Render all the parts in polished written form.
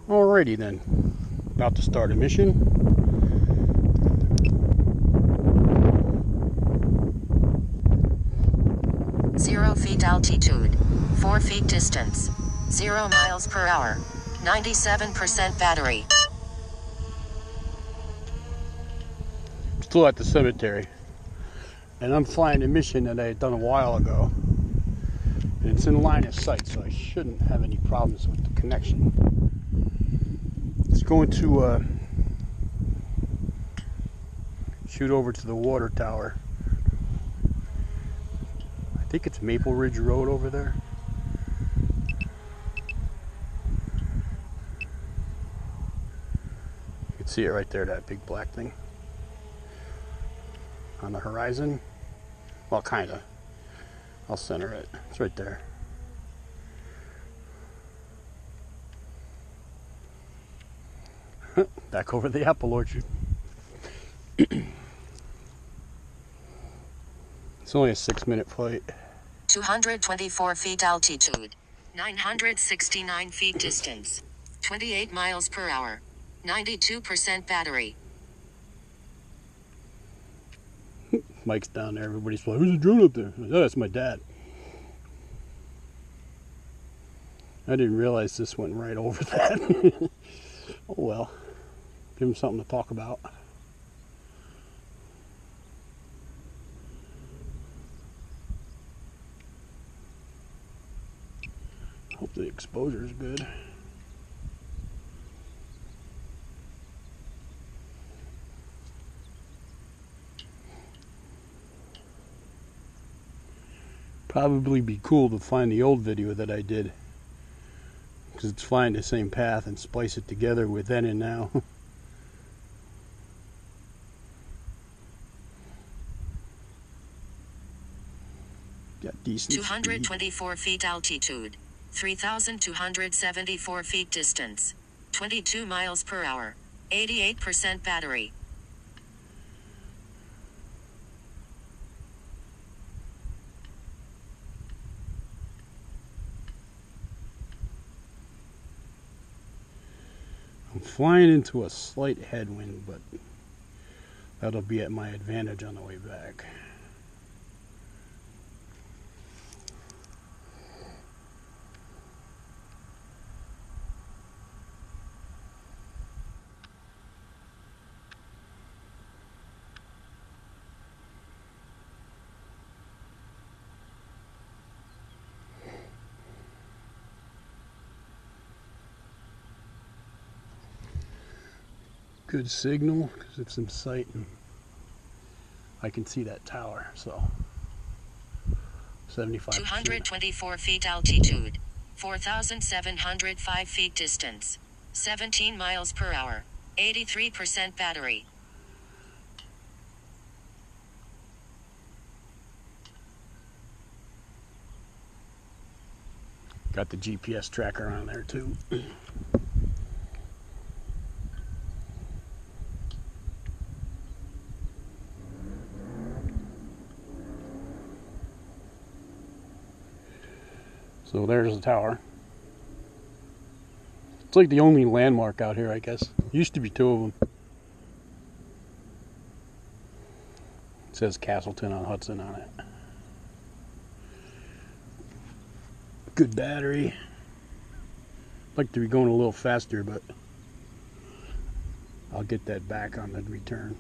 Alrighty then, about to start a mission. Zero feet altitude, 4 feet distance, 0 miles per hour, 97% battery. Still at the cemetery, and I'm flying a mission that I had done a while ago, and it's in line of sight, so I shouldn't have any problems with the connection. It's going to shoot over to the water tower. I think it's Maple Ridge Road over there. You can see it right there, that big black thing on the horizon. Well, kinda. I'll center it. It's right there. Back over the apple orchard. It's only a 6-minute flight. 224 feet altitude, 969 feet distance, 28 miles per hour, 92% battery. Mike's down there. Everybody's like, "Who's a drone up there?" I said, "Oh, that's my dad." I didn't realize this went right over that. Oh well. Give him something to talk about. Hope the exposure is good. Probably be cool to find the old video that I did, because it's flying the same path, and splice it together with then and now. Got decent 224 feet altitude, 3,274 feet distance, 22 miles per hour, 88% battery. I'm flying into a slight headwind, but that'll be at my advantage on the way back. Good signal because it's in sight and I can see that tower. So 75%. 224 feet altitude, 4,705 feet distance, 17 miles per hour, 83% battery. Got the GPS tracker on there too. So there's the tower. It's like the only landmark out here, I guess. Used to be 2 of them. It says Castleton on Hudson on it. Good battery. I'd like to be going a little faster, but I'll get that back on the return.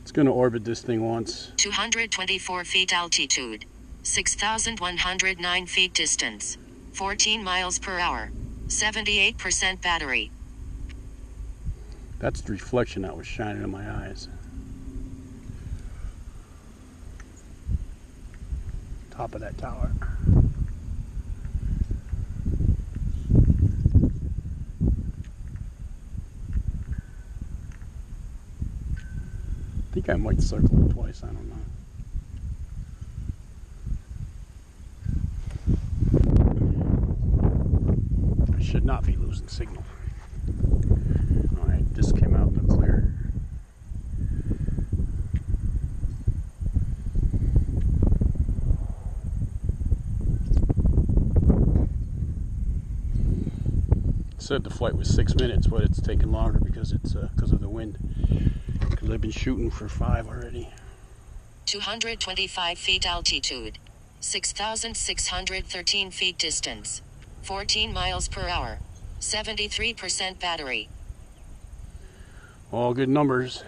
It's going to orbit this thing once. 224 feet altitude, 6,109 feet distance, 14 miles per hour, 78% battery. That's the reflection that was shining in my eyes. Top of that tower. I think I might circle it twice, I don't know. I should not be losing signal. Alright, just came out in the clear. said the flight was 6 minutes, but it's taken longer because it's because of the wind. Because I've been shooting for 5 already. 225 feet altitude. 6,613 feet distance. 14 miles per hour. 73% battery. All good numbers.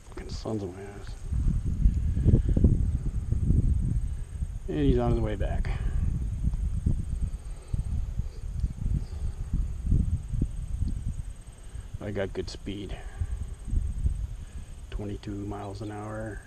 Fucking sons of my ass. And he's on his way back. I got good speed. 22 miles an hour.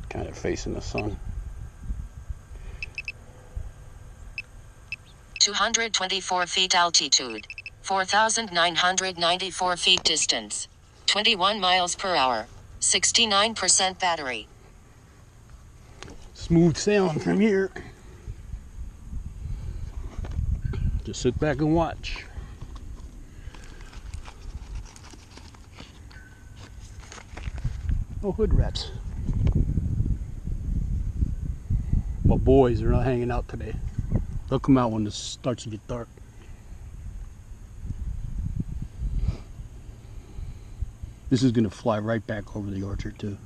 Kind of facing the sun. 224 feet altitude. 4,994 feet distance. 21 miles per hour. 69% battery. Smooth sailing from here. Just sit back and watch. Oh, hood rats. My boys are not hanging out today. They'll come out when it starts to get dark. This is going to fly right back over the orchard too.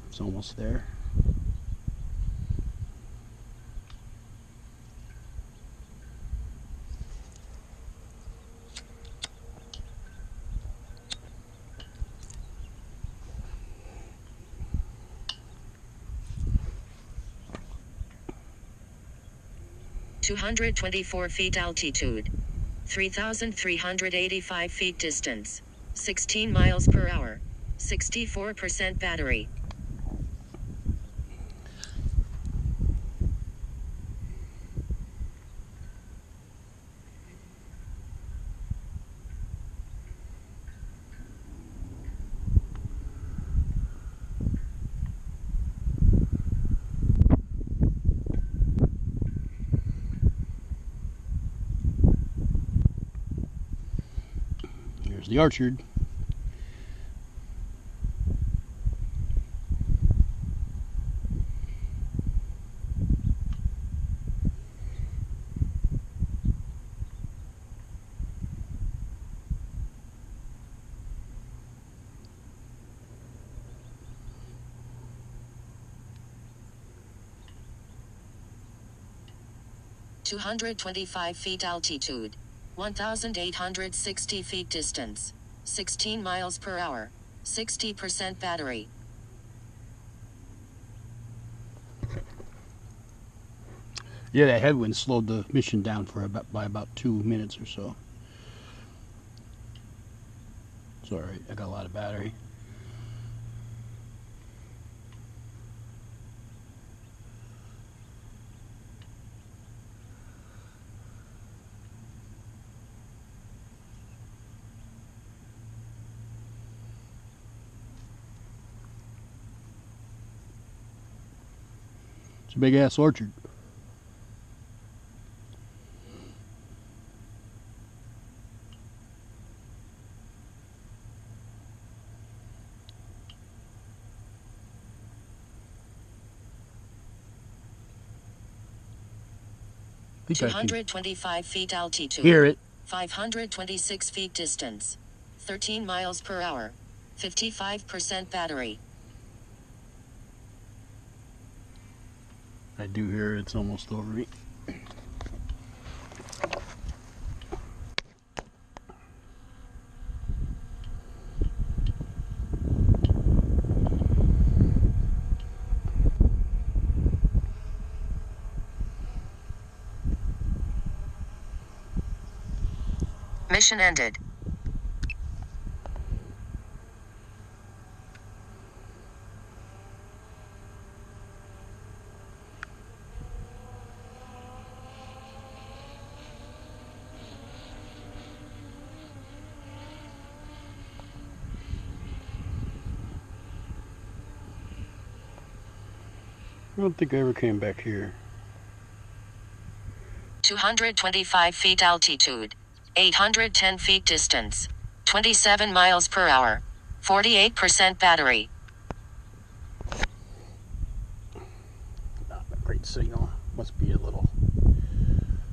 It's almost there. .224 feet altitude. 3,385 feet distance. 16 miles per hour. 64% battery. Here's the orchard. .225 feet altitude. 1,860 feet distance. 16 miles per hour. 60% battery. Yeah, that headwind slowed the mission down for by about 2 minutes or so. It's alright, I got a lot of battery. It's a big ass orchard. I think 225 feet altitude. Hear it. 526 feet distance. 13 miles per hour. 55% battery. I do hear it's almost over me. Mission ended. I don't think I ever came back here. 225 feet altitude. 810 feet distance. 27 miles per hour. 48% battery. Not a great signal. Must be a little,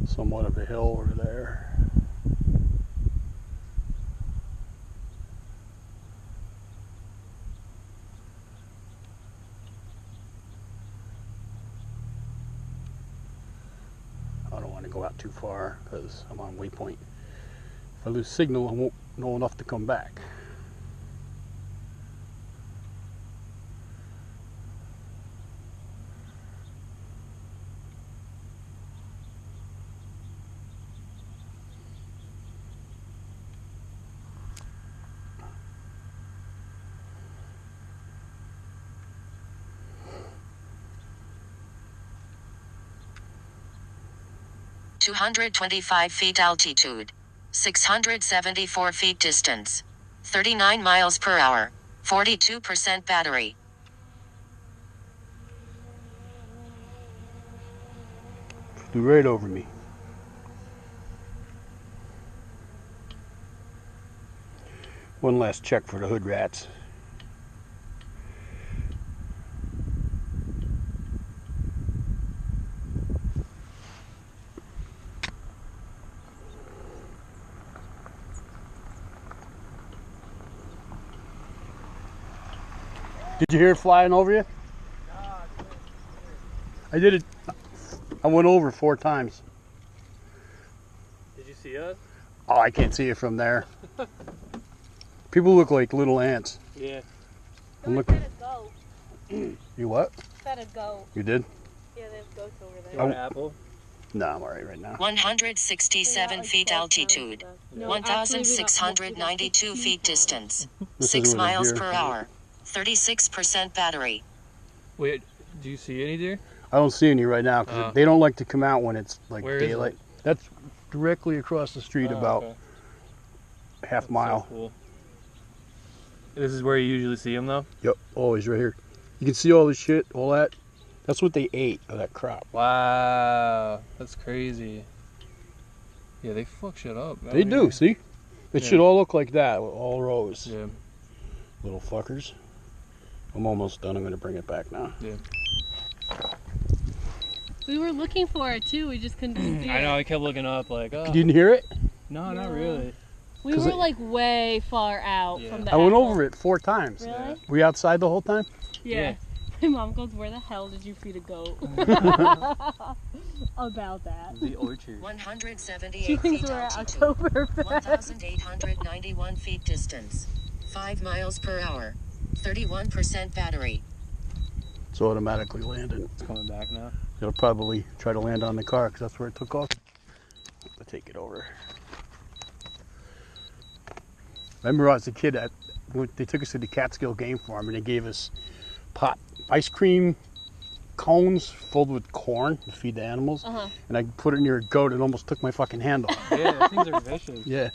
somewhat of a hill over there. I don't want to go out too far because I'm on waypoint. If I lose signal, I won't know enough to come back. $225 feet altitude. 674 feet distance. 39 miles per hour. 42% battery. Flew right over me. One last check for the hood rats. Did you hear it flying over you? I did it. I went over 4 times. Did you see us? Oh, I can't see it from there. People look like little ants. Yeah. I'm Look. looking. You what? Said a goat. You did? Yeah, there's goats over there. You want an apple? No, I'm alright right now. 167 feet altitude. No, 1,692 feet distance. This 6 is what I miles hear. per hour. 36% battery. Wait, do you see any deer? I don't see any right now because Oh. they don't like to come out when it's like Where is daylight. That's directly across the street, Oh, about okay. half That's mile. So cool. This is where you usually see them, though? Yep, always right here. You can see all this shit, all that. That's what they ate of that crop. Wow. That's crazy. Yeah, they fuck shit up. They do, see? It Yeah. should all look like that, with all rows. Yeah. Little fuckers. I'm almost done. I'm going to bring it back now. Yeah. We were looking for it too. We just couldn't see it. I know, I kept looking up like, oh. You didn't hear it? No, not No. really. We 'Cause were it- like way far out Yeah. from the I went apple. over it 4 times. Really? Were you outside the whole time? Yeah. My mom goes, "Where the hell did you feed a goat?" About that. The orchard. 178 She thinks feet we're at altitude. Oktoberfest. 1,891 feet distance. 5 miles per hour. 31% battery. It's automatically landing. It's coming back now. It'll probably try to land on the car because that's where it took off. I'll take it over. I remember I was a kid, they took us to the Catskill Game Farm and they gave us pot ice cream cones filled with corn to feed the animals. And I put it near a goat and almost took my fucking hand off. Yeah, things are vicious. Yeah.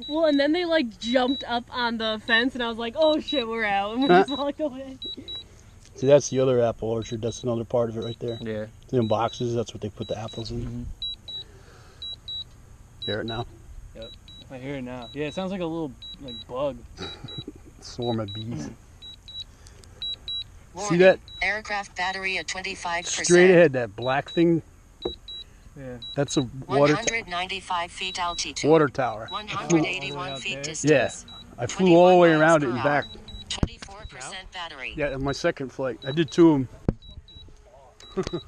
Well, and then they like jumped up on the fence, and I was like, "Oh shit, we're out!" And we just walked away. See, that's the other apple orchard. That's another part of it right there. Yeah. In boxes, that's what they put the apples in. Mhm. Hear it now? Yep. I hear it now. Yeah, it sounds like a little like bug. Swarm of bees. Warning. See that? Aircraft battery at 25%. Straight ahead, that black thing, Yeah. that's a water 195 feet altitude. water tower. 181 Out feet there? distance. Yeah, I flew all the way 21 around it miles and per back. hour. 24% battery. Yeah, on my second flight. I did 2 of them.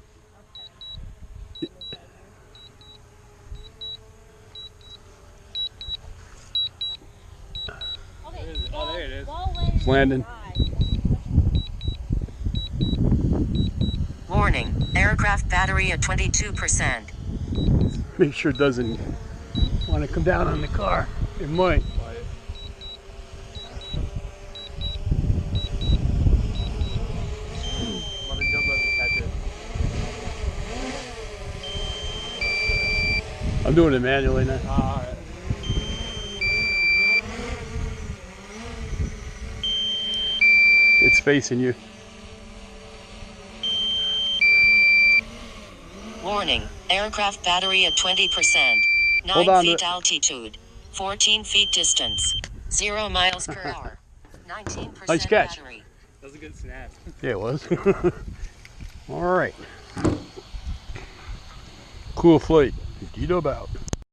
Oh, there it is. It's landing. Warning. Aircraft battery at 22%. Make sure it doesn't want to come down on the car. It might. Let me jump up and catch it. I'm doing it manually now. Alright. It's facing you. Warning, aircraft battery at 20%. 9 Hold on to feet it. altitude. 14 feet distance. 0 miles per hour. 19% Nice catch. battery. That was a good snap. Yeah, it was. All right. Cool flight. Indeed about.